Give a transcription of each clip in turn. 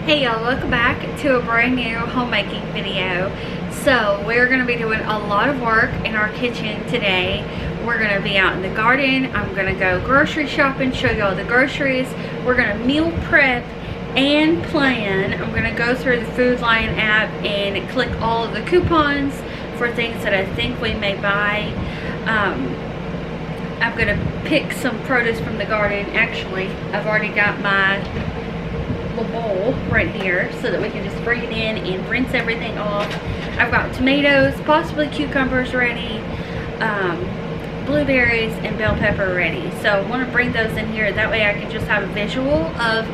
Hey y'all, welcome back to a brand new homemaking video. So we're going to be doing a lot of work in our kitchen today. We're going to be out in the garden. I'm going to go grocery shopping, show y'all the groceries. We're going to meal prep and plan. I'm going to go through the Food Lion app and click all of the coupons for things that I think we may buy. I'm going to pick some produce from the garden. Actually, I've already got my bowl right here so that we can just bring it in and rinse everything off. I've got tomatoes, possibly cucumbers ready, blueberries and bell pepper ready. So I want to bring those in here, that way I can just have a visual of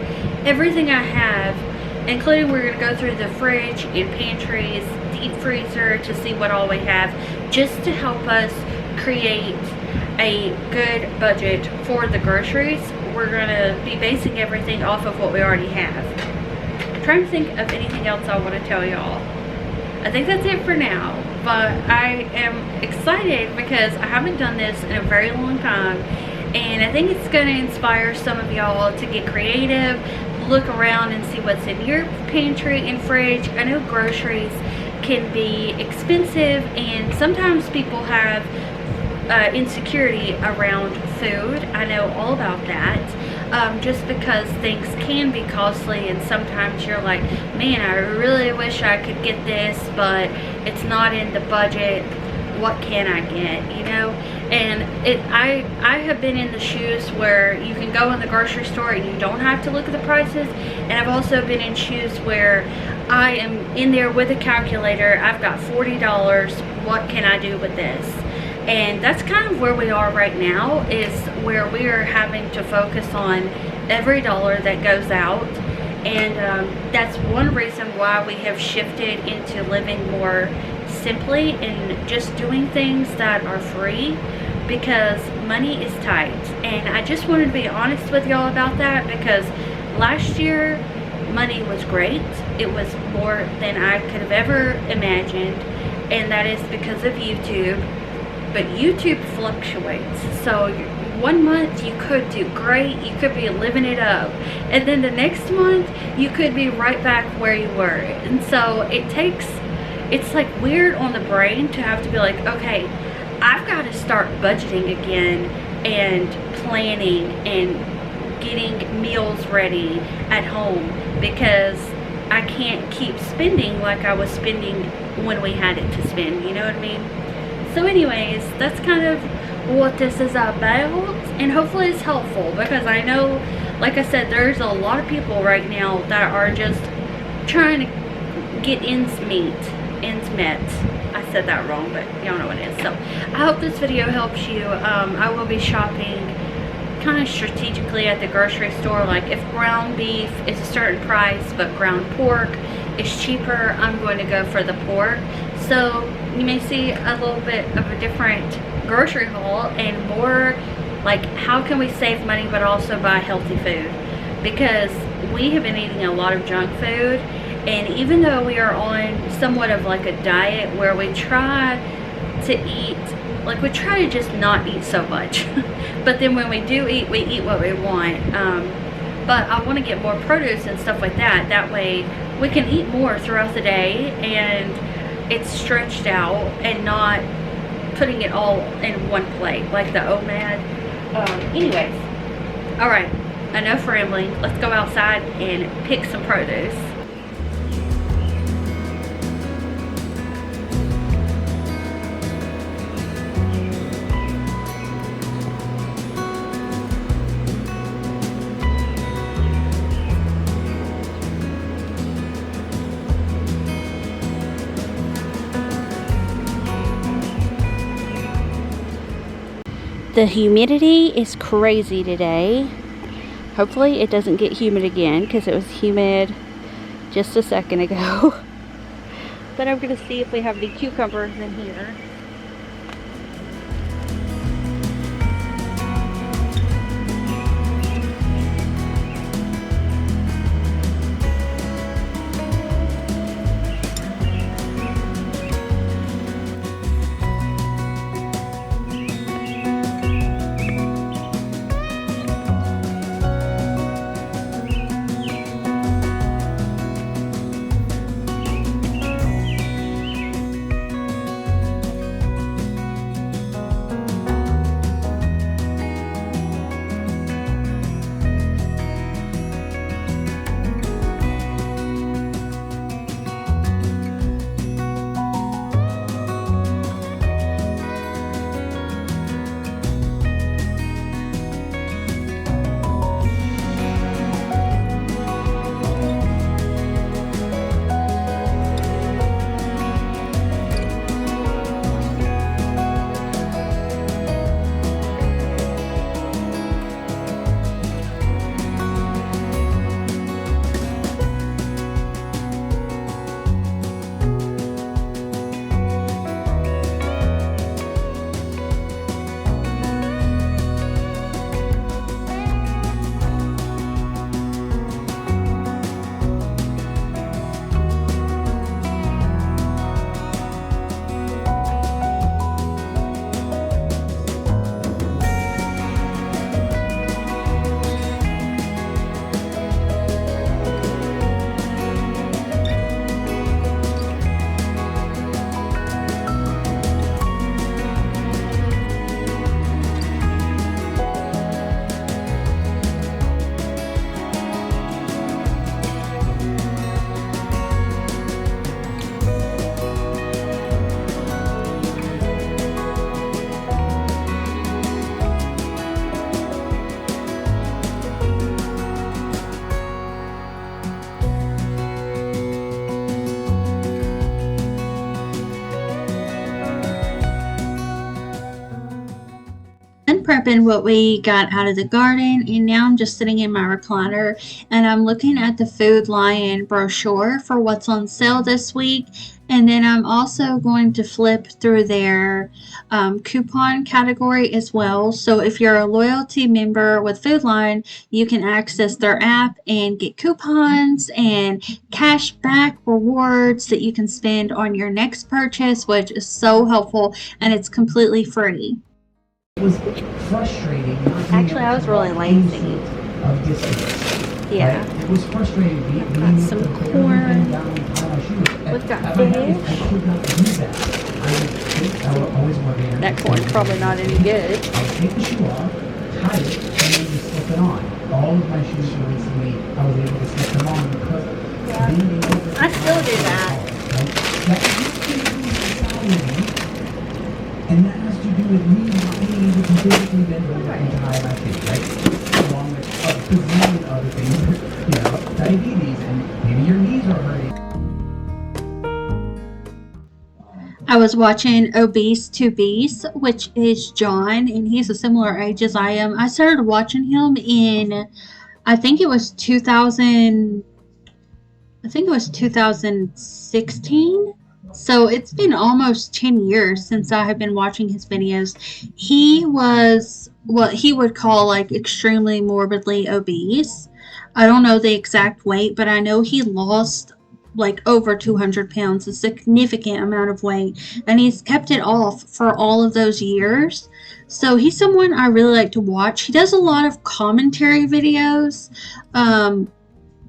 everything I have, including we're going to go through the fridge and pantries, deep freezer to see what all we have, just to help us create a good budget for the groceries. We're going to be basing everything off of what we already have. I'm trying to think of anything else I want to tell y'all. I think that's it for now, but I am excited because I haven't done this in a very long time, and I think it's going to inspire some of y'all to get creative, look around and see what's in your pantry and fridge. I know groceries can be expensive, and sometimes people have insecurity around food. I know all about that, just because things can be costly, and sometimes you're like, man, I really wish I could get this, but it's not in the budget. What can I get, you know? And I have been in the shoes where you can go in the grocery store and you don't have to look at the prices, and I've also been in shoes where I am in there with a calculator. I've got $40. What can I do with this? And that's kind of where we are right now, is where we are having to focus on every dollar that goes out. And that's one reason why we have shifted into living more simply and just doing things that are free, because money is tight. And I just wanted to be honest with y'all about that, because last year money was great. It was more than I could have ever imagined, and that is because of YouTube. But YouTube fluctuates, so 1 month you could do great, you could be living it up, and then the next month you could be right back where you were. And so it's like weird on the brain to have to be like, okay, I've got to start budgeting again and planning and getting meals ready at home, because I can't keep spending like I was spending when we had it to spend, you know what I mean? So anyways, that's kind of what this is about, and hopefully it's helpful, because I know, like I said, there's a lot of people right now that are just trying to get ends met. I said that wrong, but y'all know what it is. So I hope this video helps you. I will be shopping kind of strategically at the grocery store. Like if ground beef is a certain price but ground pork is cheaper, I'm going to go for the pork. So you may see a little bit of a different grocery haul, and more like how can we save money but also buy healthy food, because we have been eating a lot of junk food. And even though we are on somewhat of like a diet where we try to eat, like we try to just not eat so much but then when we do eat, we eat what we want. But I want to get more produce and stuff like that, that way we can eat more throughout the day and it's stretched out and not putting it all in one plate like the OMAD. Anyways, all right, enough rambling. Let's go outside and pick some produce. The humidity is crazy today. Hopefully it doesn't get humid again, because it was humid just a second ago. But I'm going to see if we have any cucumbers in here. prepping what we got out of the garden, and now I'm just sitting in my recliner and I'm looking at the Food Lion brochure for what's on sale this week. And then I'm also going to flip through their coupon category as well. So if you're a loyalty member with Food Lion, you can access their app and get coupons and cash back rewards that you can spend on your next purchase, which is so helpful, and it's completely free. It was frustrating. Actually, I was really lazy. Of distance. Yeah. Right? It was frustrating. Got some corn. We've got fish. I could not do that. I would always want to. That corn's probably not any good. I would take the shoe off, tie it, and then just slip it on. All of my shoes were recently, I was able to slip them on because being able to. I still do that. And that has to do with me not being able to physically bend over and tie my feet, right? Along with a bazillion other things, diabetes, and maybe your knees are hurting. I was watching Obese to Beast, which is John, and he's a similar age as I am. I started watching him in, I think it was 2016. So it's been almost 10 years since I have been watching his videos. He was what he would call like extremely morbidly obese. I don't know the exact weight, but I know he lost like over 200 pounds, a significant amount of weight, and he's kept it off for all of those years. So he's someone I really like to watch. He does a lot of commentary videos,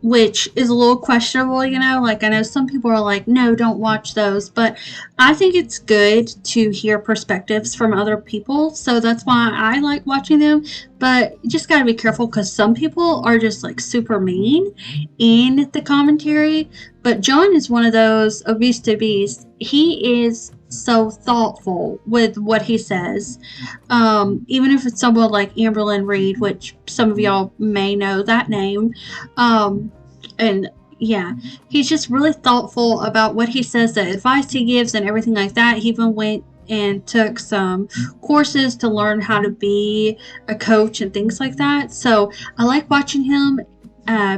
which is a little questionable, like I know some people are like, no, don't watch those, but I think it's good to hear perspectives from other people, so that's why I like watching them. But you just gotta be careful because some people are just like super mean in the commentary. But John is one of those obese to beast. He is so thoughtful with what he says, even if it's someone like Amberlynn Reed, which some of y'all may know that name, and yeah, he's just really thoughtful about what he says, the advice he gives and everything like that. He even went and took some courses to learn how to be a coach and things like that. So I like watching him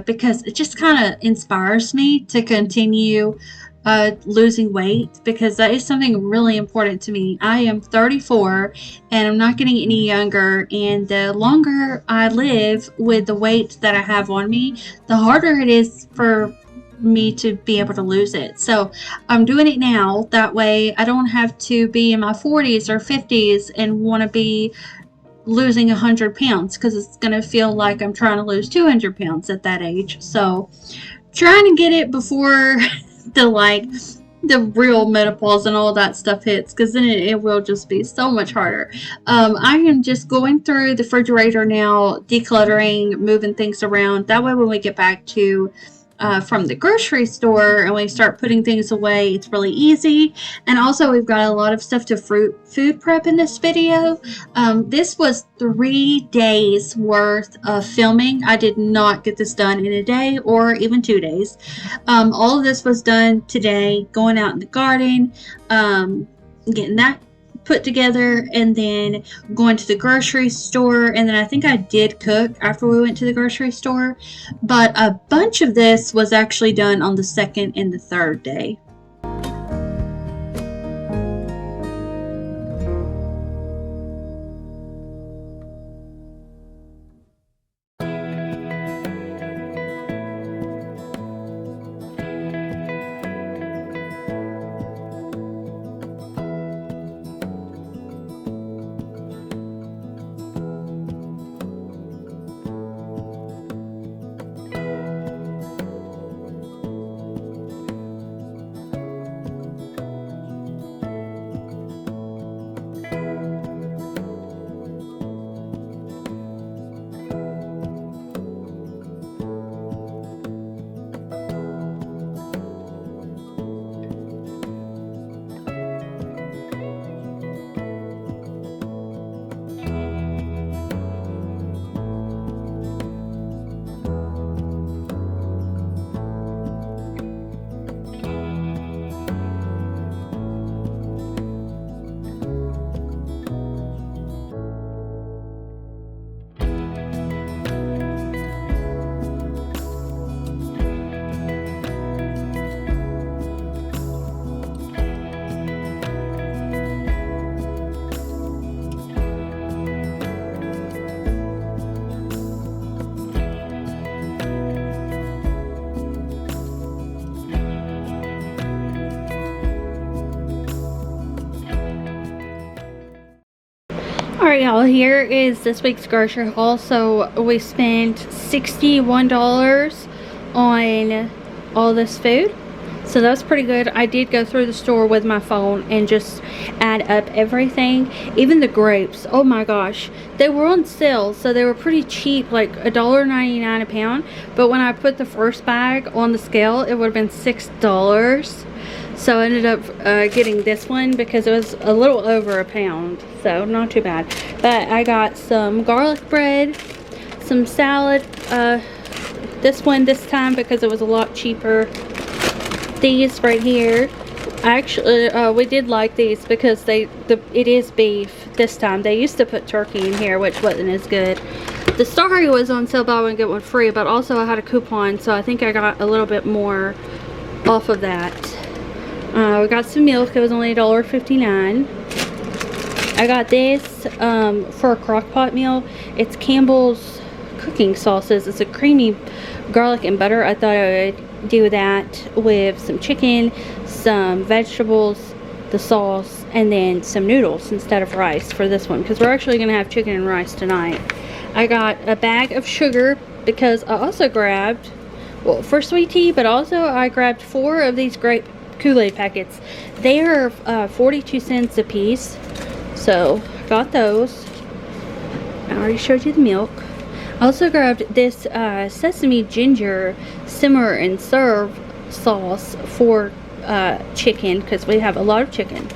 because it just kind of inspires me to continue losing weight, because that is something really important to me. I am 34 and I'm not getting any younger, and the longer I live with the weight that I have on me, the harder it is for me to be able to lose it. So I'm doing it now, that way I don't have to be in my 40s or 50s and want to be losing 100 pounds, because it's going to feel like I'm trying to lose 200 pounds at that age. So trying to get it before the real menopause and all that stuff hits, because then it will just be so much harder. I am just going through the refrigerator now, decluttering, moving things around. That way when we get back to from the grocery store and we start putting things away, it's really easy. And also we've got a lot of stuff to food prep in this video. This was 3 days worth of filming. I did not get this done in a day or even 2 days. All of this was done today, going out in the garden, getting that put together, and then going to the grocery store, and then I think I did cook after we went to the grocery store, but a bunch of this was actually done on the second and the third day. Alright y'all, here is this week's grocery haul. So we spent $61 on all this food. So that's pretty good. I did go through the store with my phone and just add up everything. Even the grapes, oh my gosh. They were on sale, so they were pretty cheap, like $1.99 a pound. But when I put the first bag on the scale, it would have been $6. So I ended up getting this one because it was a little over a pound. So not too bad. But I got some garlic bread, some salad. This one this time because it was a lot cheaper. These right here, actually we did like these because it is beef this time. They used to put turkey in here, which wasn't as good. The Starry was on sale, buy one get one free, but also I had a coupon, so I think I got a little bit more off of that. We got some milk. It was only $1.59. I got this for a crock pot meal. It's Campbell's cooking sauces. It's a creamy garlic and butter. I thought I would do that with some chicken, some vegetables, the sauce, and then some noodles instead of rice for this one, because we're actually going to have chicken and rice tonight. I got a bag of sugar because I also grabbed, well, for sweet tea, but also I grabbed 4 of these grape Kool-Aid packets. They are 42 cents a piece, so got those. I already showed you the milk. I also grabbed this sesame ginger simmer and serve sauce for chicken, because we have a lot of chicken.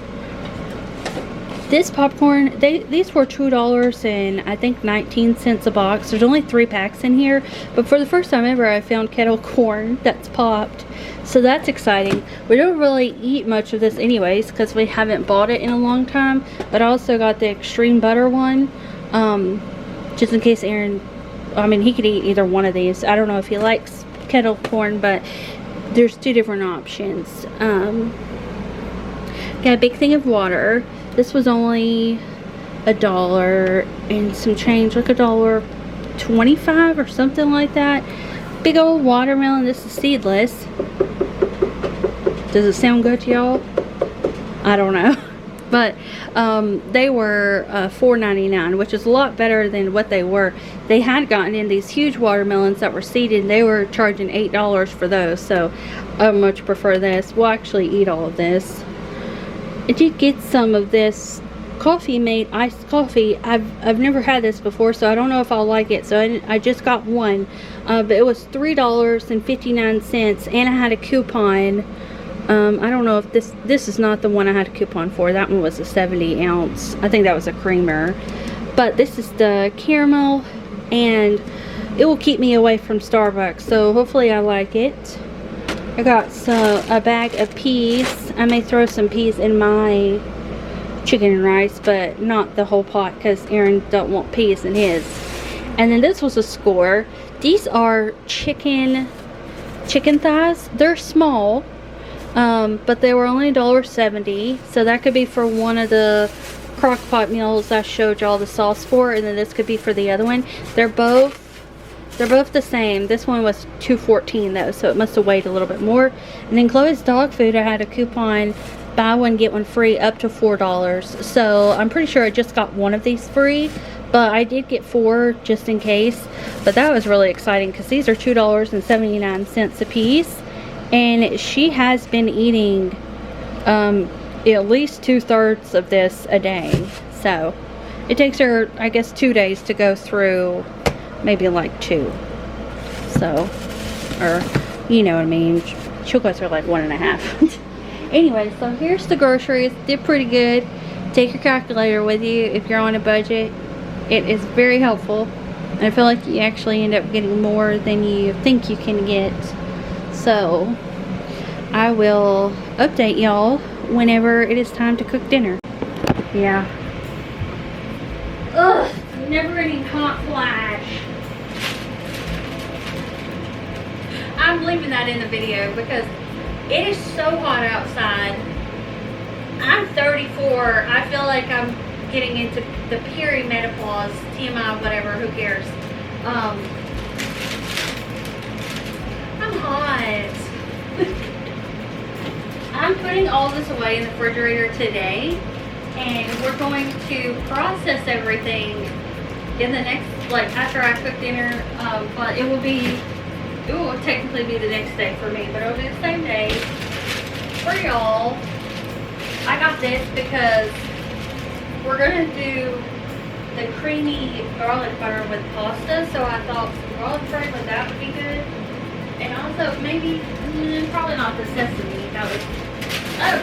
This popcorn, these were $2 and I think 19 cents a box. There's only 3 packs in here, but for the first time ever I found kettle corn that's popped, so that's exciting. We don't really eat much of this anyways because we haven't bought it in a long time, but I also got the extreme butter one, just in case Aaron, I mean, he could eat either one of these. I don't know if he likes kettle corn, but there's 2 different options. Got a big thing of water. This was only $1 and some change, like $1.25 or something like that. Big old watermelon. This is seedless. Does it sound good to y'all? I don't know. But they were $4.99, which is a lot better than what they were. They had gotten in these huge watermelons that were seeded, and they were charging $8 for those, so I much prefer this. We'll actually eat all of this. I did get some of this coffee made iced coffee. I've never had this before, so I don't know if I'll like it, so I just got one, but it was $3.59, and I had a coupon. I don't know if this is not the one I had a coupon for. That one was a 70 ounce. I think that was a creamer. But this is the caramel, and it will keep me away from Starbucks, so hopefully I like it. I got a bag of peas. I may throw some peas in my chicken and rice, but not the whole pot because Aaron don't want peas in his. And then this was a score. These are chicken thighs. They're small. But they were only $1.70, so that could be for one of the crock pot meals I showed y'all the sauce for, and then this could be for the other one. They're both the same. This one was $2.14 though, so it must have weighed a little bit more. And then Chloe's dog food, I had a coupon, buy one get one free up to $4. So I'm pretty sure I just got one of these free, but I did get 4 just in case. But that was really exciting because these are $2.79 a piece. And she has been eating at least 2/3 of this a day. So it takes her, I guess, 2 days to go through, maybe like 2. So, or you know what I mean. She'll go through like 1.5. Anyway, so here's the groceries. Did pretty good. Take your calculator with you if you're on a budget. It is very helpful. And I feel like you actually end up getting more than you think you can get. So I will update y'all whenever it is time to cook dinner. Yeah. Ugh, never ending hot flash. I'm leaving that in the video because it is so hot outside. I'm 34. I feel like I'm getting into the perimenopause, TMI, whatever, who cares. I'm hot. I'm putting all this away in the refrigerator today, and we're going to process everything in the next, like after I cook dinner, but it will technically be the next day for me, but it'll be the same day for y'all. I got this because we're gonna do the creamy garlic butter with pasta, so I thought some garlic bread with that would be good. And also maybe, probably not the sesame, that would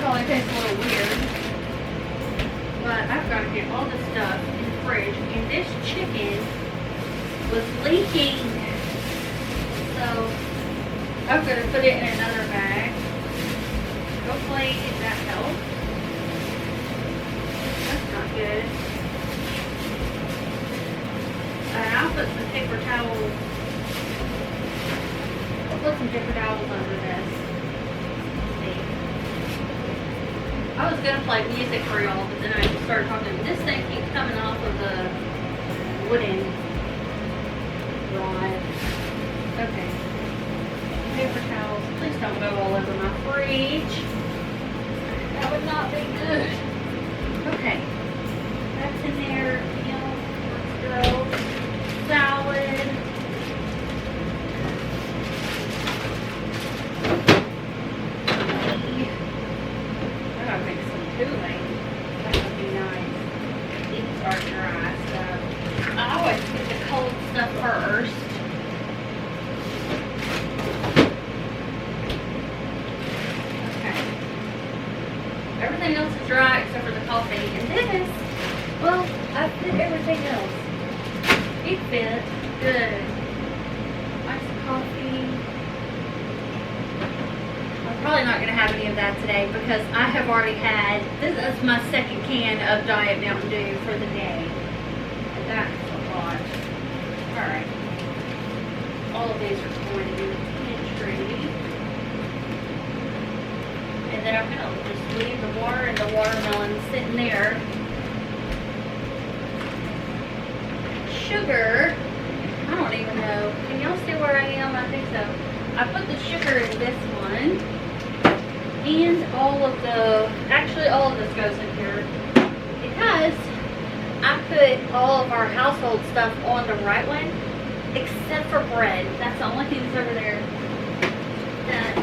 probably taste a little weird. But I've got to get all this stuff in the fridge, and this chicken was leaking. So I'm going to put it in another bag. Hopefully that helps. That's not good. And I'll put some paper towels. I'll put some paper towels under this. Let's see. I was going to play music for y'all, but then I just started talking. This thing keeps coming off of the wooden rod. Okay. Paper towels. Please don't go all over my fridge. That would not be good. Okay. That's in there. Meals. Let's go. Salad. I gotta make some tooling. That would be nice. These are dry stuff. I always get the cold stuff first. Everything else is dry except for the coffee. And this, well, I fit everything else. It fit good. Nice coffee. I'm probably not going to have any of that today because I have already had, this is my second can of Diet Mountain Dew for the day. And that's a lot. Alright. All of these are going to be the pantry. And then I'm going to just leave the water and the watermelon sitting there. Sugar, I don't even know. Can y'all see where I am? I think so. I put the sugar in this one. And all of this goes in here. Because I put all of our household stuff on the right one. Except for bread. That's the only thing that's over there that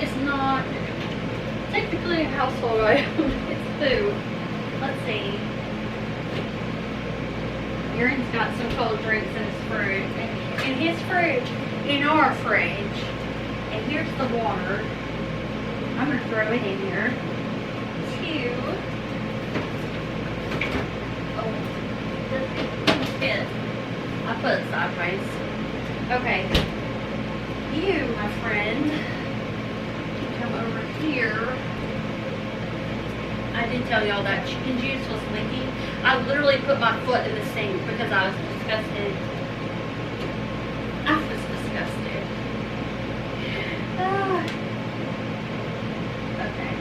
is not technically a household item. It's food. Let's see. Aaron's got some cold drinks in his fridge. In his fridge, in our fridge. And here's the water. I'm going to throw it in here. Two. Oh, this fit. I put it sideways. Okay. You, my friend, come over here. I did tell y'all that chicken juice was leaking. I literally put my foot in the sink because I was disgusted. I was disgusted. Okay.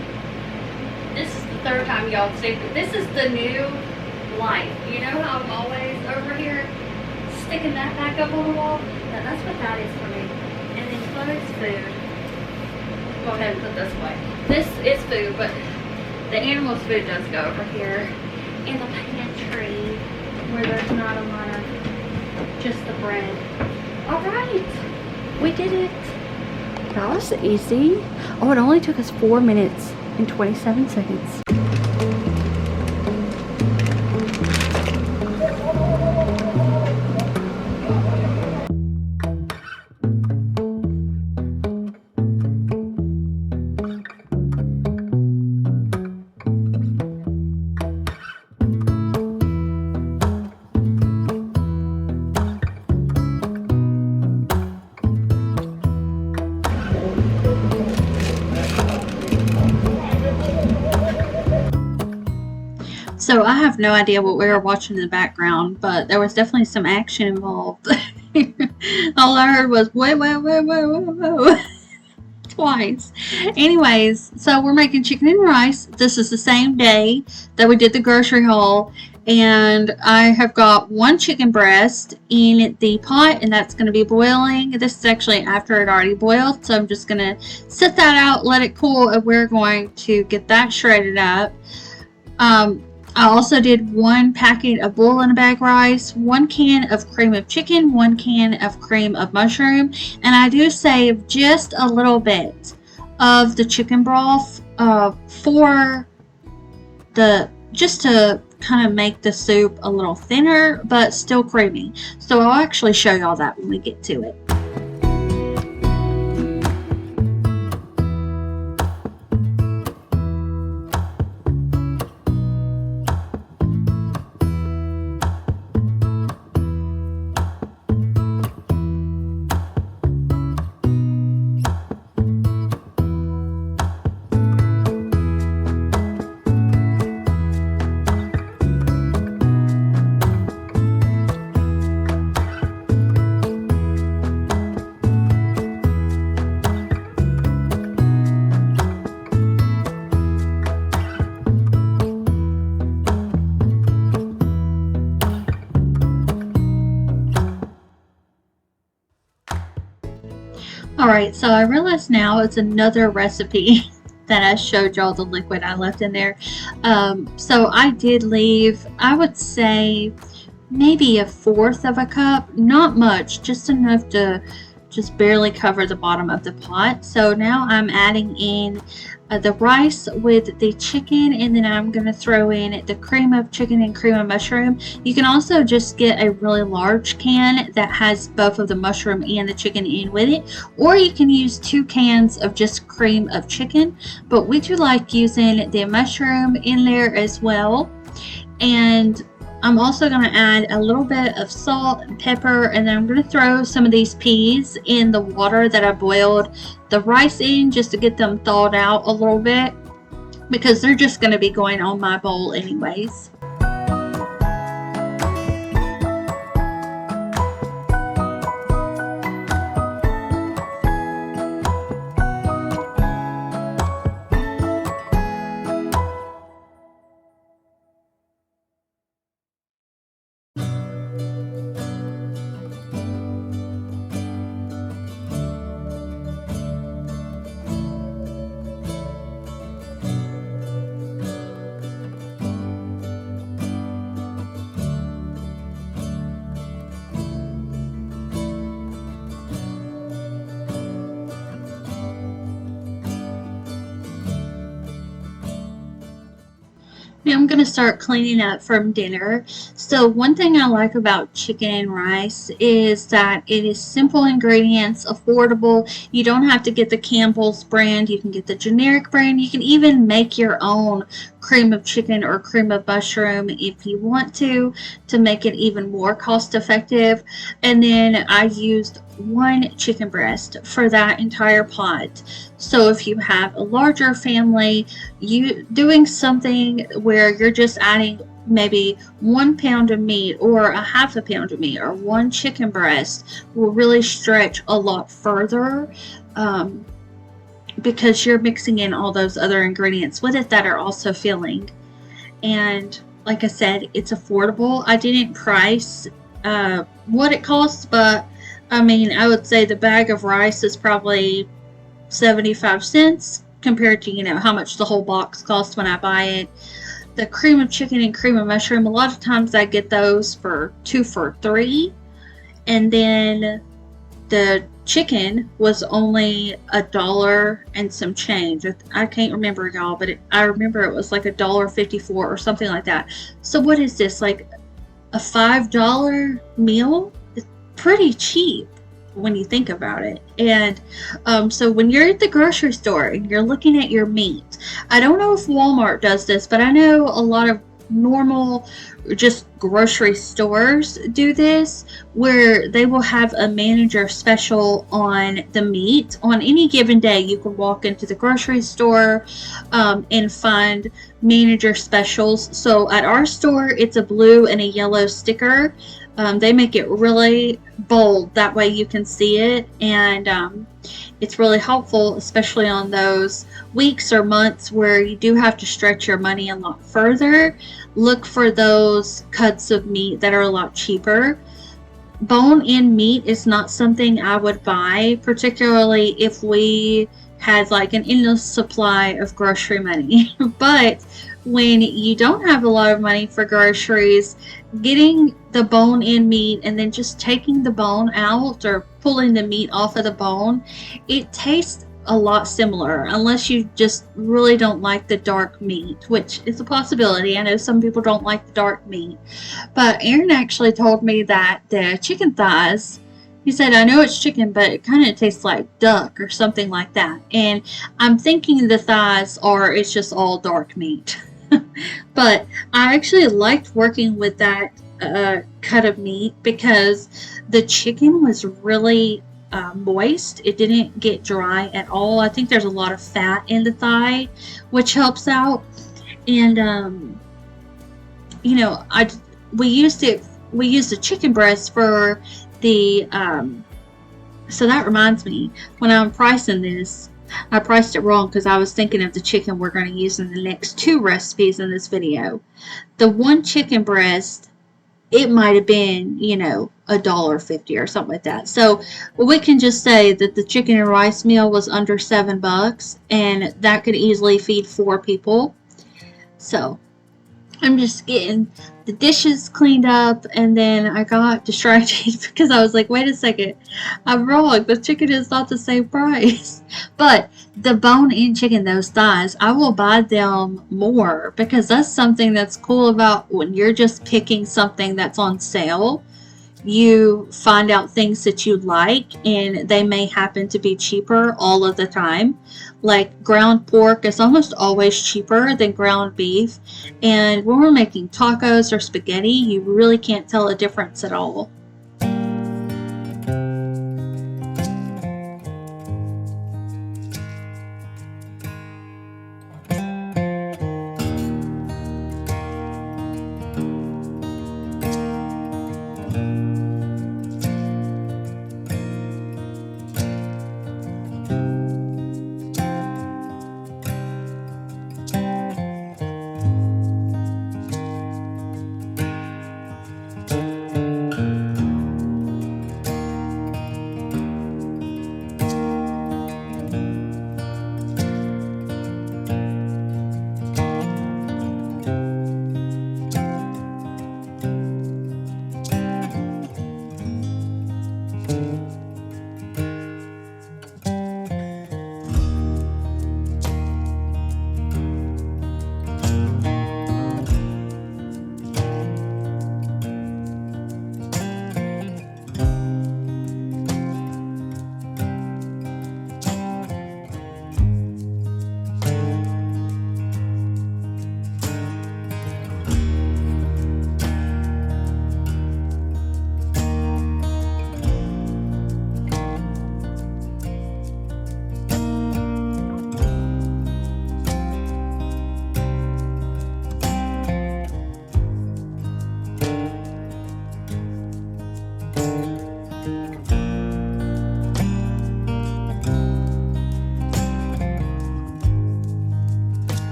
This is the third time y'all see. This is the new light. You know how I'm always over here sticking that back up on the wall? Now that's what that is for me. And then clothes, food. Go ahead and put this away. This is food, but the animal's food does go over here in the pantry where there's not a lot of just the bread. Alright, we did it. That was easy. Oh, it only took us 4 minutes and 27 seconds. So I have no idea what we were watching in the background, but there was definitely some action involved. All I heard was whoa, twice. Anyways, so we're making chicken and rice. This is the same day that we did the grocery haul, and I have got one chicken breast in the pot, and that's going to be boiling. This is actually after it already boiled, so I'm just going to set that out, let it cool, and we're going to get that shredded up. I also did 1 packet of boil in a bag rice, 1 can of cream of chicken, 1 can of cream of mushroom, and I do save just a little bit of the chicken broth for just to kind of make the soup a little thinner but still creamy. So I'll actually show y'all that when we get to it. Alright, so I realize now it's another recipe that I showed y'all the liquid I left in there. So I did leave, I would say, maybe 1/4 of a cup. Not much, just enough to just barely cover the bottom of the pot. So now I'm adding in the rice with the chicken, and then I'm going to throw in the cream of chicken and cream of mushroom. You can also just get a really large can that has both of the mushroom and the chicken in with it, or you can use 2 cans of just cream of chicken, but we do like using the mushroom in there as well. And I'm also going to add a little bit of salt and pepper, and then I'm going to throw some of these peas in the water that I boiled the rice in just to get them thawed out a little bit, because they're just going to be going on my bowl anyways. Now I'm going to start cleaning up from dinner. So one thing I like about chicken and rice is that it is simple ingredients, affordable. You don't have to get the Campbell's brand. You can get the generic brand. You can even make your own cream of chicken or cream of mushroom if you want to make it even more cost effective. And then I used 1 chicken breast for that entire pot. So if you have a larger family, you doing something where you're just adding maybe 1 pound of meat or a 1/2 pound of meat or 1 chicken breast will really stretch a lot further, because you're mixing in all those other ingredients with it that are also filling. And like I said, it's affordable. I didn't price what it costs, but I mean, I would say the bag of rice is probably 75 cents compared to, how much the whole box costs when I buy it. The cream of chicken and cream of mushroom, a lot of times I get those for 2 for $3. And then the chicken was only $1 and some change. I can't remember, y'all, but I remember it was like $1.54 or something like that. So what is this, like a $5 meal? It's pretty cheap when you think about it. And so when you're at the grocery store and you're looking at your meat, I don't know if Walmart does this, but I know a lot of normal just grocery stores do this, where they will have a manager special on the meat. On any given day, you can walk into the grocery store and find manager specials. So at our store, it's a blue and a yellow sticker. They make it really bold, that way you can see it, and it's really helpful, especially on those weeks or months where you do have to stretch your money a lot further. Look for those cuts of meat that are a lot cheaper. Bone-in meat is not something I would buy, particularly if we had like an endless supply of grocery money. But when you don't have a lot of money for groceries, getting the bone-in meat and then just taking the bone out or pulling the meat off of the bone, it tastes a lot similar, unless you just really don't like the dark meat, which is a possibility. I know some people don't like the dark meat, but Aaron actually told me that the chicken thighs, he said, I know it's chicken, but it kind of tastes like duck or something like that. And I'm thinking the thighs are, it's just all dark meat. But I actually liked working with that cut of meat because the chicken was really moist. It didn't get dry at all. I think there's a lot of fat in the thigh, which helps out. And you know, we used the chicken breast for the so that reminds me, when I'm pricing this, I priced it wrong because I was thinking of the chicken we're going to use in the next 2 recipes in this video. The one chicken breast, it might have been, you know, $1.50 or something like that. So we can just say that the chicken and rice meal was under $7, and that could easily feed 4 people. So I'm just getting the dishes cleaned up, and then I got distracted because I was like, wait a second, I'm wrong. The chicken is not the same price. But the bone-in chicken, those thighs, I will buy them more because that's something that's cool about when you're just picking something that's on sale. You find out things that you like, and they may happen to be cheaper all of the time. Like ground pork is almost always cheaper than ground beef, and when we're making tacos or spaghetti, you really can't tell a difference at all.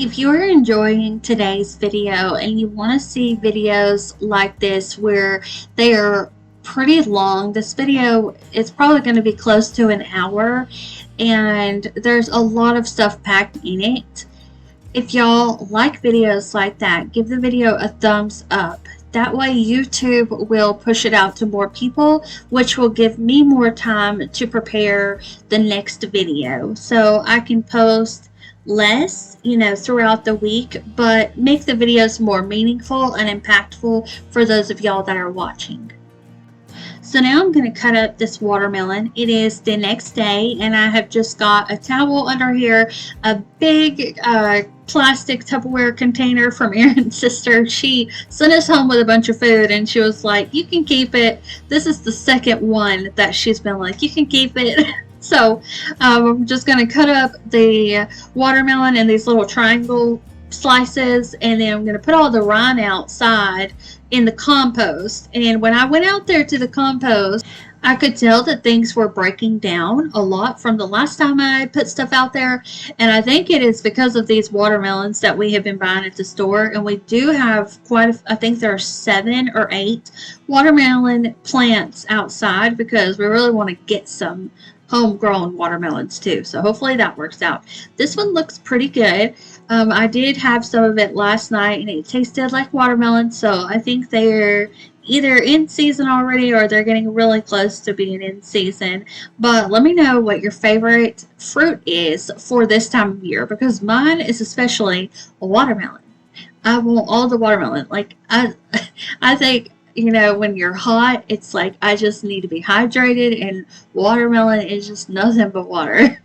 If you're enjoying today's video and you want to see videos like this where they are pretty long, this video is probably going to be close to an hour and there's a lot of stuff packed in it. If y'all like videos like that, give the video a thumbs up. That way YouTube will push it out to more people, which will give me more time to prepare the next video. So I can post less, you know, throughout the week, but make the videos more meaningful and impactful for those of y'all that are watching. So now I'm going to cut up this watermelon. It is the next day, and I have just got a towel under here, a big plastic Tupperware container from Aaron's sister. She sent us home with a bunch of food, and she was like, you can keep it. This is the second one that she's been like, you can keep it. So I'm just going to cut up the watermelon in these little triangle slices, and then I'm going to put all the rind outside in the compost. And when I went out there to the compost, I could tell that things were breaking down a lot from the last time I put stuff out there. And I think it is because of these watermelons that we have been buying at the store. And we do have I think there are 7 or 8 watermelon plants outside, because we really want to get some homegrown watermelons too. So hopefully that works out. This one looks pretty good. I did have some of it last night and it tasted like watermelon. So I think they're either in season already or they're getting really close to being in season. But let me know what your favorite fruit is for this time of year, because mine is especially a watermelon. I want all the watermelon. Like I think, you know, when you're hot, it's like I just need to be hydrated, and watermelon is just nothing but water.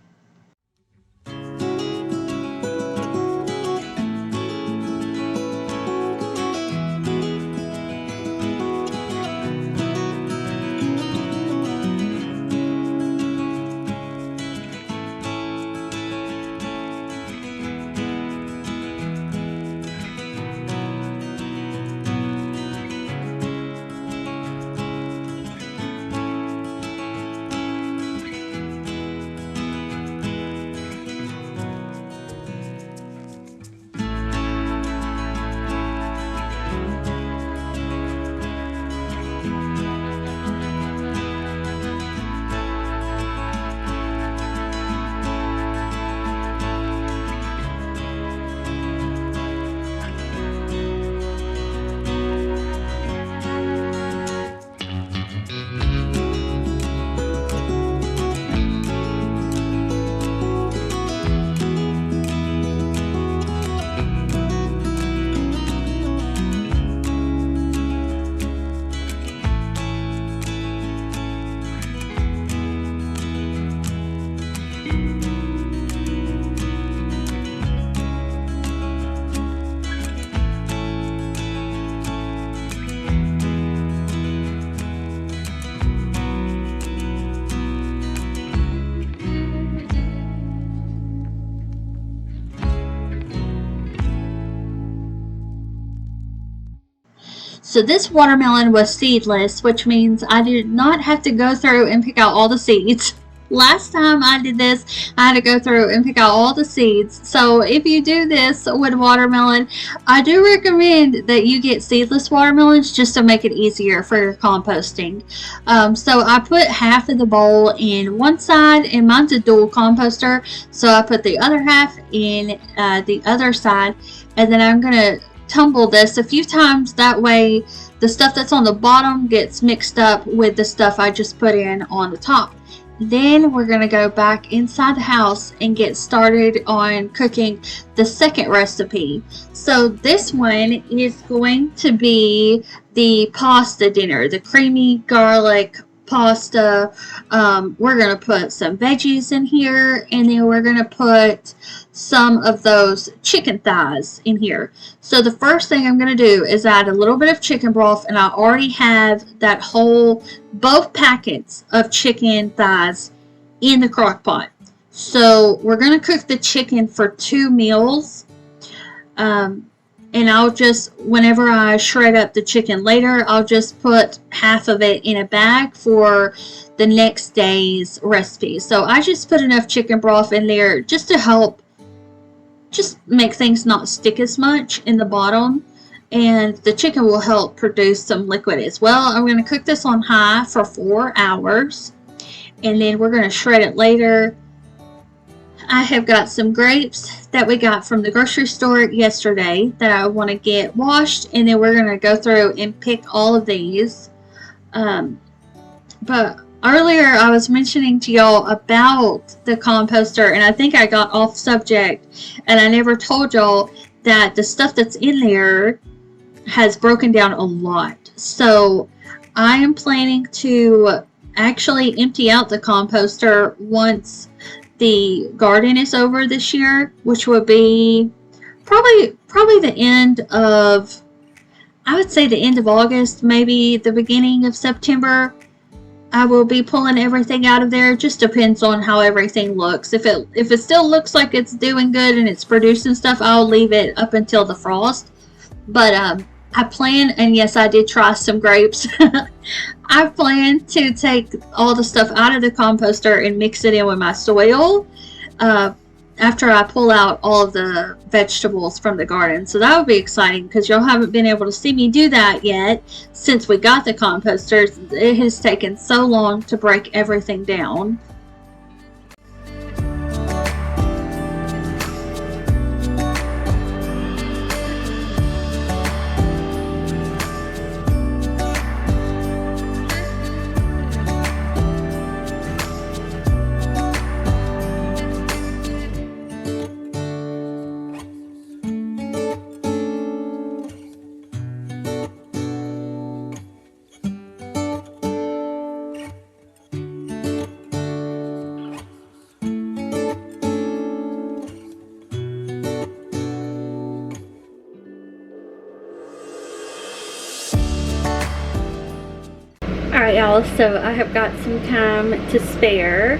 So this watermelon was seedless, which means I did not have to go through and pick out all the seeds. Last time I did this, I had to go through and pick out all the seeds. So if you do this with watermelon, I do recommend that you get seedless watermelons just to make it easier for your composting. So I put half of the bowl in one side, and mine's a dual composter, so I put the other half in the other side, and then I'm going to tumble this a few times. That way the stuff that's on the bottom gets mixed up with the stuff I just put in on the top. Then we're going to go back inside the house and get started on cooking the second recipe. So this one is going to be the pasta dinner, the creamy garlic pasta. We're going to put some veggies in here, and then we're going to put some of those chicken thighs in here. So the first thing I'm going to do is add a little bit of chicken broth, and I already have that both packets of chicken thighs in the crock pot. So we're going to cook the chicken for 2 meals. And I'll just, whenever I shred up the chicken later, I'll just put half of it in a bag for the next day's recipe. So I just put enough chicken broth in there just to help just make things not stick as much in the bottom. And the chicken will help produce some liquid as well. I'm going to cook this on high for 4 hours. And then we're going to shred it later. I have got some grapes that we got from the grocery store yesterday that I want to get washed, and then we're going to go through and pick all of these. But earlier I was mentioning to y'all about the composter, and I think I got off subject, and I never told y'all that the stuff that's in there has broken down a lot. So I am planning to actually empty out the composter once the garden is over this year, which will be probably the end of, I would say the end of August, maybe the beginning of September. I will be pulling everything out of there. It just depends on how everything looks. If it still looks like it's doing good and it's producing stuff, I'll leave it up until the frost. But I plan, and yes, I did try some grapes. I plan to take all the stuff out of the composter and mix it in with my soil after I pull out all of the vegetables from the garden. So that would be exciting because y'all haven't been able to see me do that yet since we got the composters. It has taken so long to break everything down. Alright y'all, so I have got some time to spare.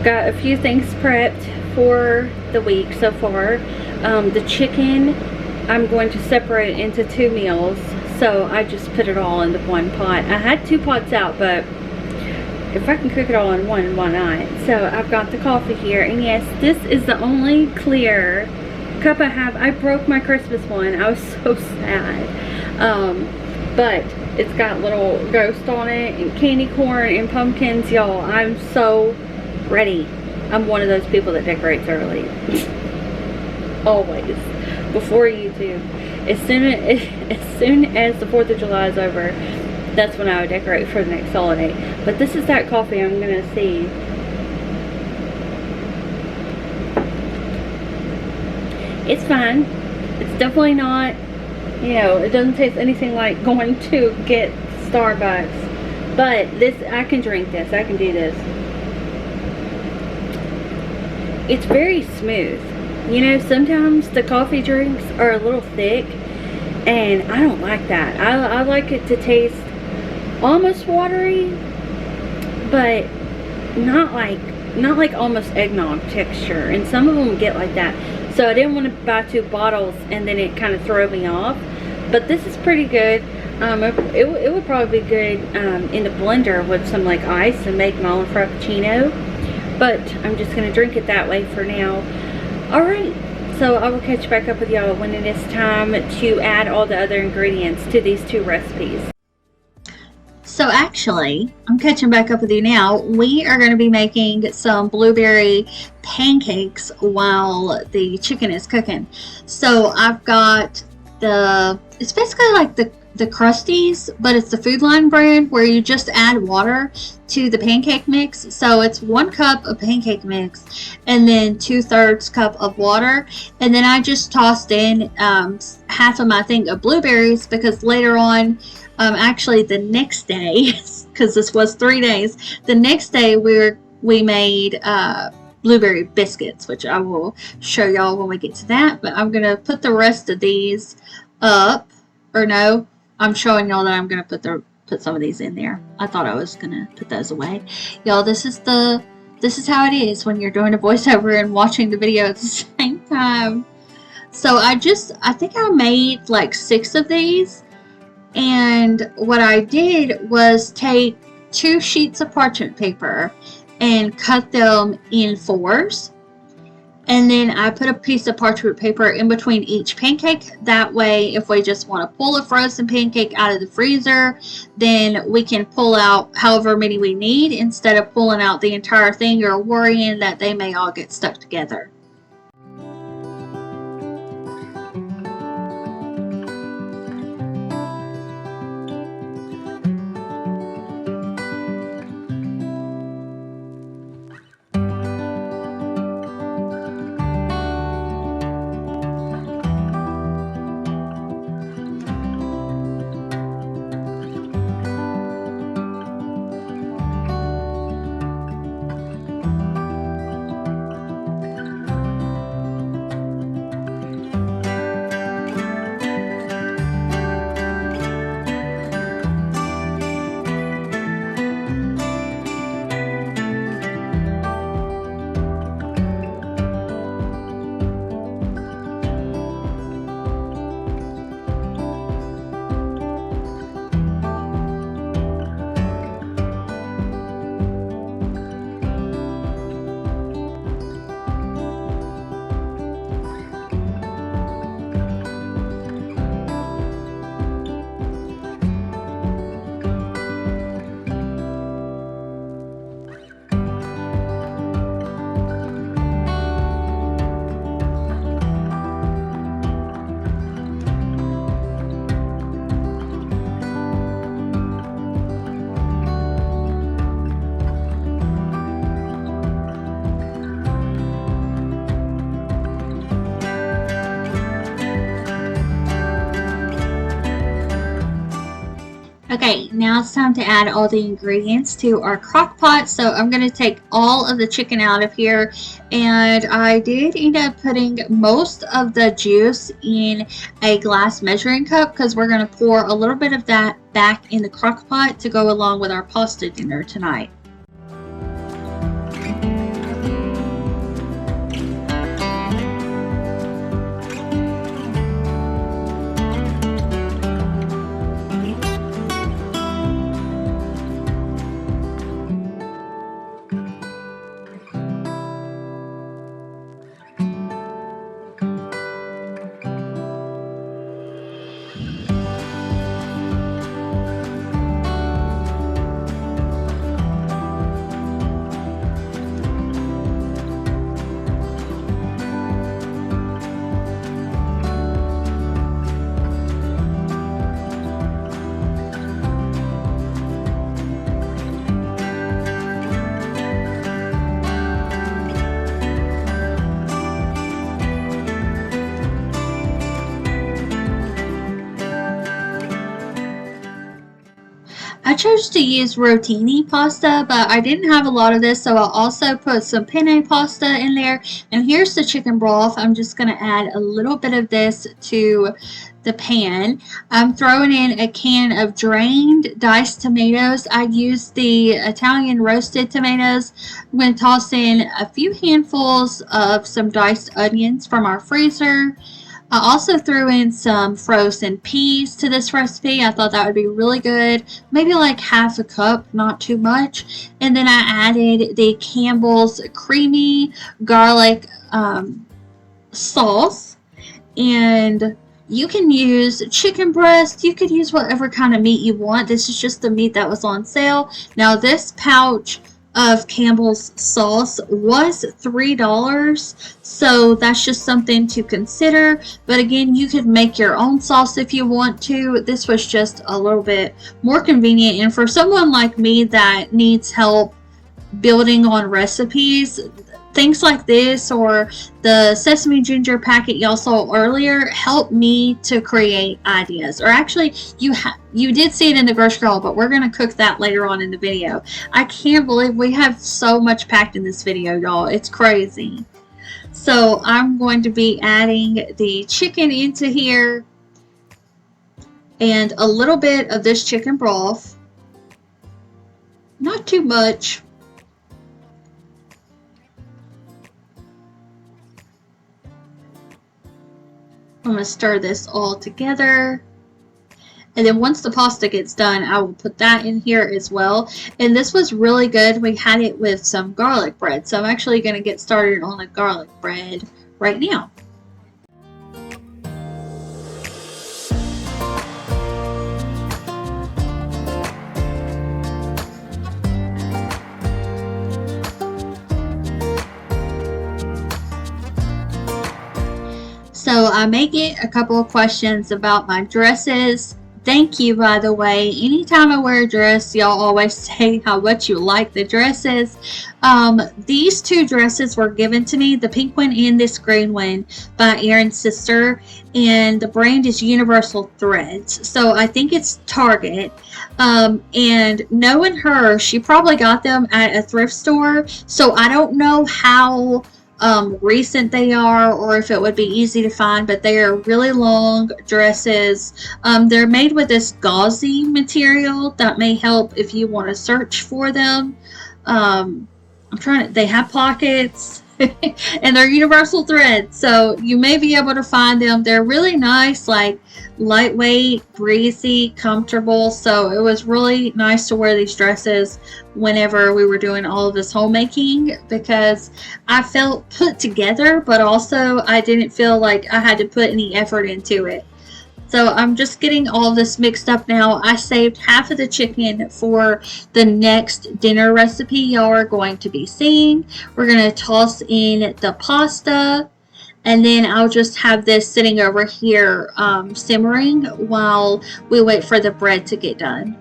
Got a few things prepped for the week so far. The chicken I'm going to separate into 2 meals, so I just put it all into one pot. I had 2 pots out, but if I can cook it all in one, why not? So I've got the coffee here, and yes, this is the only clear cup I have. I broke my Christmas one. I was so sad. But it's got little ghost on it and candy corn and pumpkins. Y'all, I'm so ready. I'm one of those people that decorates early. Always. Before YouTube. As soon as the 4th of July is over, that's when I would decorate for the next holiday. But this is that coffee I'm going to see. It's fine. It's definitely not, you know, it doesn't taste anything like going to get Starbucks. But this, I can drink this. I can do this. It's very smooth. You know, sometimes the coffee drinks are a little thick, and I don't like that. I like it to taste almost watery, but not like almost eggnog texture. And some of them get like that. So I didn't want to buy 2 bottles and then it kind of throw me off. But this is pretty good. It would probably be good in the blender with some like ice and make my own frappuccino. But I'm just going to drink it that way for now. Alright, so I will catch back up with y'all when it is time to add all the other ingredients to these 2 recipes. So actually, I'm catching back up with you now. We are going to be making some blueberry pancakes while the chicken is cooking. So I've got it's basically like the Krusties, but it's the Food Line brand where you just add water to the pancake mix. So it's 1 cup of pancake mix and then 2/3 cup of water. And then I just tossed in half of my thing of blueberries because later on, actually the next day, because this was 3 days, the next day we made blueberry biscuits, which I will show y'all when we get to that. But I'm gonna put the rest of these up, or no, I'm showing y'all that I'm gonna put some of these in there. I thought I was gonna put those away. Y'all, this is how it is when you're doing a voiceover and watching the video at the same time. So I think I made like 6 of these, and what I did was take 2 sheets of parchment paper and cut them in 4s. And then I put a piece of parchment paper in between each pancake. That way, if we just want to pull a frozen pancake out of the freezer, then we can pull out however many we need instead of pulling out the entire thing or worrying that they may all get stuck together. now it's time to add all the ingredients to our crock pot. So I'm going to take all of the chicken out of here, and I did end up putting most of the juice in a glass measuring cup because we're going to pour a little bit of that back in the crock pot to go along with our pasta dinner tonight. I chose to use rotini pasta, but I didn't have a lot of this, so I'll also put some penne pasta in there. And here's the chicken broth. I'm just going to add a little bit of this to the pan. I'm throwing in a can of drained diced tomatoes. I used the Italian roasted tomatoes. I'm going to toss in a few handfuls of some diced onions from our freezer. I also threw in some frozen peas to this recipe. I thought that would be really good. Maybe like half a cup, not too much. And then I added the Campbell's creamy garlic sauce. And you can use chicken breast. You could use whatever kind of meat you want. This is just the meat that was on sale. Now this pouch of Campbell's sauce was $3, so that's just something to consider. But again, you could make your own sauce if you want to. This was just a little bit more convenient, and for someone like me that needs help building on recipes, things like this or the sesame ginger packet y'all saw earlier help me to create ideas. Or actually, you did see it in the grocery haul, but we're going to cook that later on in the video. I can't believe we have so much packed in this video, y'all. It's crazy. So I'm going to be adding the chicken into here and a little bit of this chicken broth. Not too much. I'm going to stir this all together. And then once the pasta gets done, I will put that in here as well. And this was really good. We had it with some garlic bread. So I'm actually going to get started on the garlic bread right now. So I may get a couple of questions about my dresses. Thank you, by the way. Anytime I wear a dress, y'all always say how much you like the dresses. These two dresses were given to me, the pink one and this green one, by Aaron's sister. And the brand is Universal Threads. So I think it's Target. And knowing her, she probably got them at a thrift store. So I don't know how recent they are or if it would be easy to find, but they are really long dresses. They're made with this gauzy material that may help if you want to search for them. They have pockets and they're universal thread, so you may be able to find them. They're really nice, like lightweight, breezy, comfortable. So it was really nice to wear these dresses whenever we were doing all of this homemaking, because I felt put together, but also I didn't feel like I had to put any effort into it. So I'm just getting all this mixed up now. I saved half of the chicken for the next dinner recipe y'all are going to be seeing. We're going to toss in the pasta, and then I'll just have this sitting over here simmering while we wait for the bread to get done.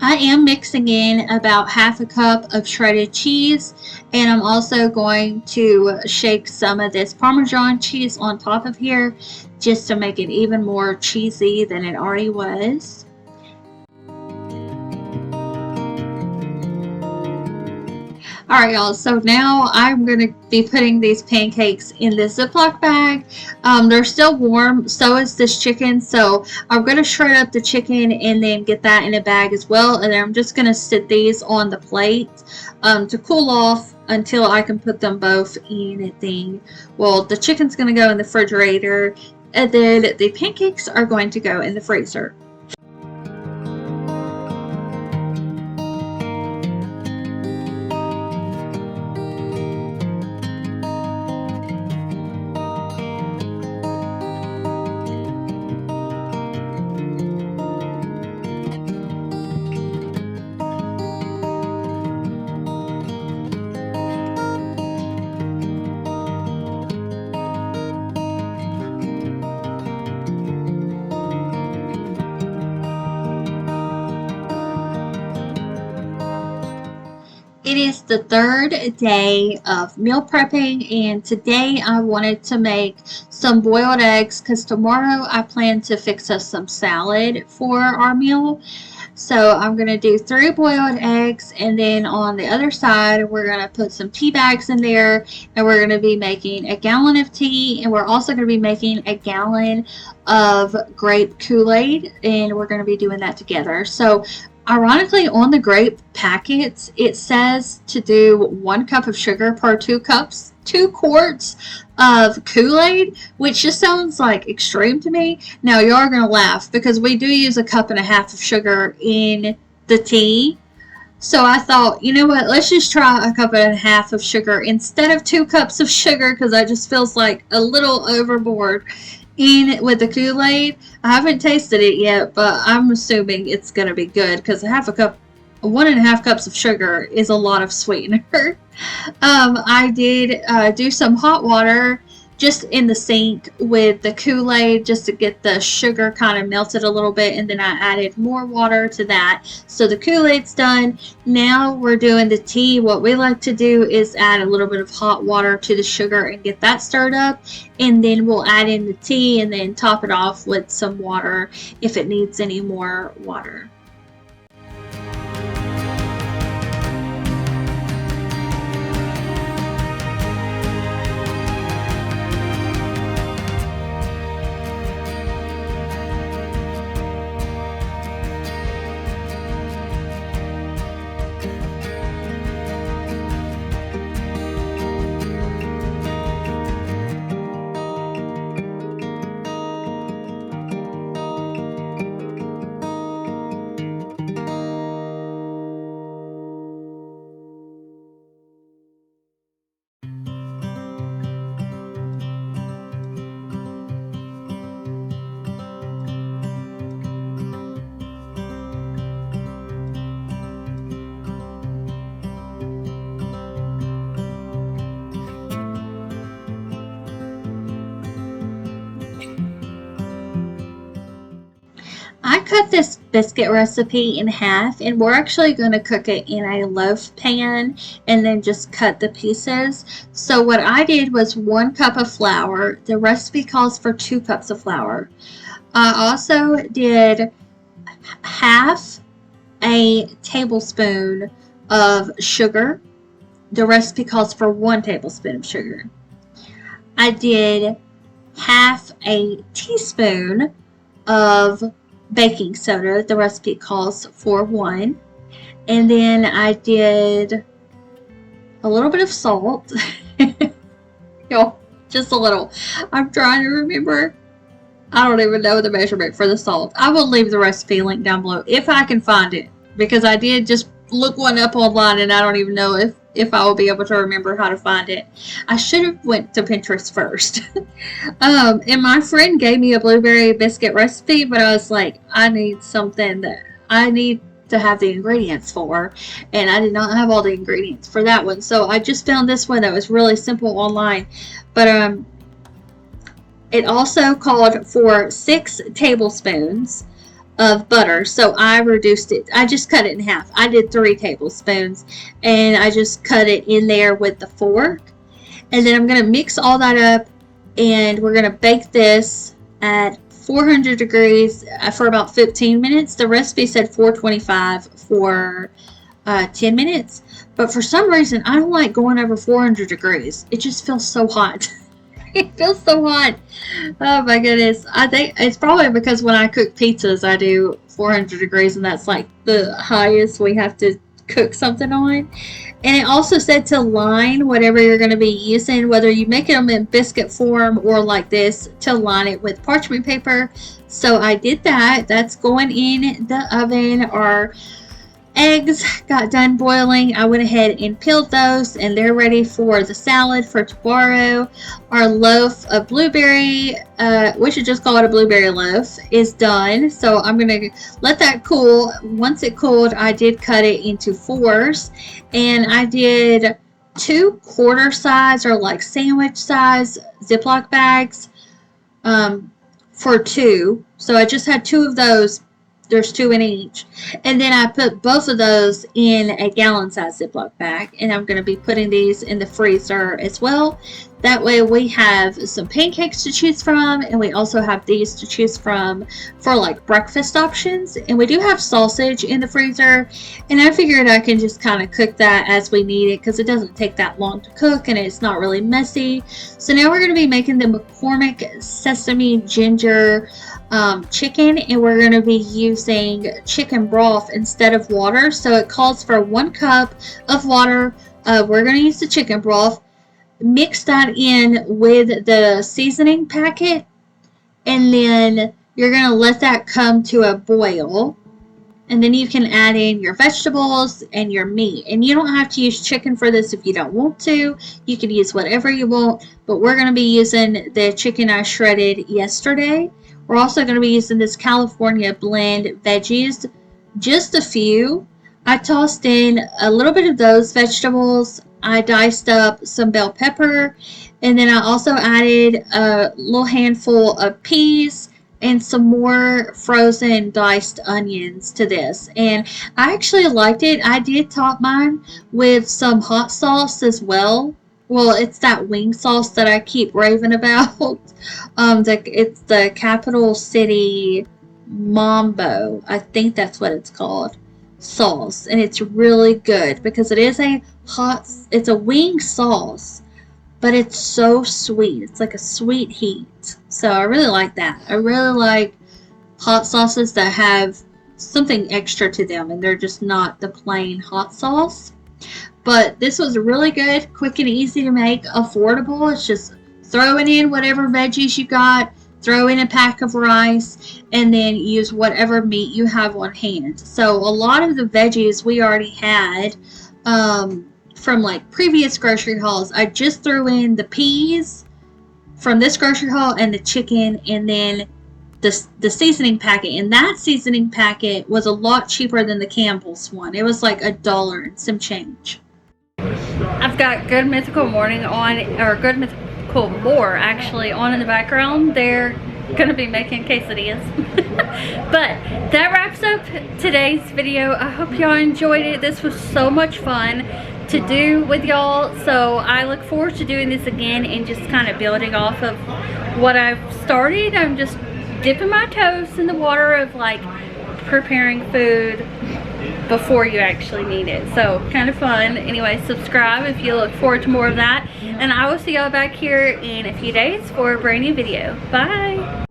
I am mixing in about half a cup of shredded cheese, and I'm also going to shake some of this Parmesan cheese on top of here just to make it even more cheesy than it already was. Alright, y'all, so now I'm going to be putting these pancakes in this Ziploc bag. They're still warm, so is this chicken, so I'm going to shred up the chicken and then get that in a bag as well, and then I'm just going to sit these on the plate to cool off until I can put them both in a thing. Well, the chicken's going to go in the refrigerator, and then the pancakes are going to go in the freezer. It is the third day of meal prepping, and today I wanted to make some boiled eggs because tomorrow I plan to fix us some salad for our meal. So I'm going to do 3 boiled eggs, and then on the other side we're going to put some tea bags in there, and we're going to be making a gallon of tea, and we're also going to be making a gallon of grape Kool-Aid, and we're going to be doing that together. So ironically, on the grape packets, it says to do 1 cup of sugar per 2 quarts of Kool-Aid, which just sounds like extreme to me. Now, you are going to laugh because we do use 1.5 cups of sugar in the tea. So I thought, you know what, let's just try 1.5 cups of sugar instead of 2 cups of sugar because that just feels like a little overboard. In with the Kool-Aid. I haven't tasted it yet, but I'm assuming it's going to be good because 1.5 cups of sugar is a lot of sweetener. I did do some hot water just in the sink with the Kool-Aid just to get the sugar kind of melted a little bit, and then I added more water to that. So the Kool-Aid's done. Now we're doing the tea. What we like to do is add a little bit of hot water to the sugar and get that stirred up, and then we'll add in the tea and then top it off with some water if it needs any more water. I cut this biscuit recipe in half, and we're actually going to cook it in a loaf pan and then just cut the pieces. So what I did was 1 cup of flour. The recipe calls for 2 cups of flour. I also did half a tablespoon of sugar. The recipe calls for 1 tablespoon of sugar. I did half a teaspoon of baking soda. The recipe calls for 1. And then I did a little bit of salt. Just a little. I'm trying to remember. I don't even know the measurement for the salt. I will leave the recipe link down below if I can find it, because I did just look one up online and I don't even know if I will be able to remember how to find it. I should have went to Pinterest first. And my friend gave me a blueberry biscuit recipe, but I was like, I need something that I need to have the ingredients for, and I did not have all the ingredients for that one. So I just found this one that was really simple online. But it also called for 6 tablespoons of butter. So I reduced it. I just cut it in half. I did 3 tablespoons, and I just cut it in there with the fork. And then I'm going to mix all that up, and we're going to bake this at 400 degrees for about 15 minutes. The recipe said 425 for 10 minutes. But for some reason, I don't like going over 400 degrees. It just feels so hot. It feels so hot. Oh my goodness. I think it's probably because when I cook pizzas, I do 400 degrees, and that's like the highest we have to cook something on. And it also said to line whatever you're going to be using, whether you make them in biscuit form or like this, to line it with parchment paper. So I did that. That's going in the oven. Our eggs got done boiling. I went ahead and peeled those, and they're ready for the salad for tomorrow. Our loaf of blueberry, we should just call it a blueberry loaf, is done. So I'm going to let that cool. Once it cooled, I did cut it into 4s, and I did 2 quarter size or like sandwich size Ziploc bags for 2. So I just had 2 of those. There's 2 in each. And then I put both of those in a gallon size Ziploc bag. And I'm going to be putting these in the freezer as well. That way we have some pancakes to choose from. And we also have these to choose from for like breakfast options. And we do have sausage in the freezer. And I figured I can just kind of cook that as we need it, because it doesn't take that long to cook and it's not really messy. So now we're going to be making the McCormick Sesame Ginger chicken, and we're going to be using chicken broth instead of water. So it calls for 1 cup of water. We're going to use the chicken broth. Mix that in with the seasoning packet, and then you're going to let that come to a boil. And then you can add in your vegetables and your meat. And you don't have to use chicken for this if you don't want to. You can use whatever you want, but we're going to be using the chicken I shredded yesterday. We're also going to be using this California blend veggies, just a few. I tossed in a little bit of those vegetables. I diced up some bell pepper, and then I also added a little handful of peas and some more frozen diced onions to this. And I actually liked it. I did top mine with some hot sauce as well. Well, it's that wing sauce that I keep raving about. It's the Capital City Mambo. I think that's what it's called. Sauce. And it's really good because it is it's a wing sauce, but it's so sweet. It's like a sweet heat. So I really like that. I really like hot sauces that have something extra to them, and they're just not the plain hot sauce. But this was really good, quick and easy to make, affordable. It's just throwing in whatever veggies you got, throw in a pack of rice, and then use whatever meat you have on hand. So a lot of the veggies we already had from like previous grocery hauls. I just threw in the peas from this grocery haul and the chicken, and then the seasoning packet. And that seasoning packet was a lot cheaper than the Campbell's one. It was like $1 and some change. I've got Good Mythical Morning on, or Good Mythical More actually on in the background. They're gonna be making quesadillas. But that wraps up today's video. I hope y'all enjoyed it. This was so much fun to do with y'all, so I look forward to doing this again and just kind of building off of what I've started. I'm just dipping my toes in the water of like preparing food before you actually need it. So kind of fun. Anyway, subscribe if you look forward to more of that, and I will see y'all back here in a few days for a brand new video. Bye.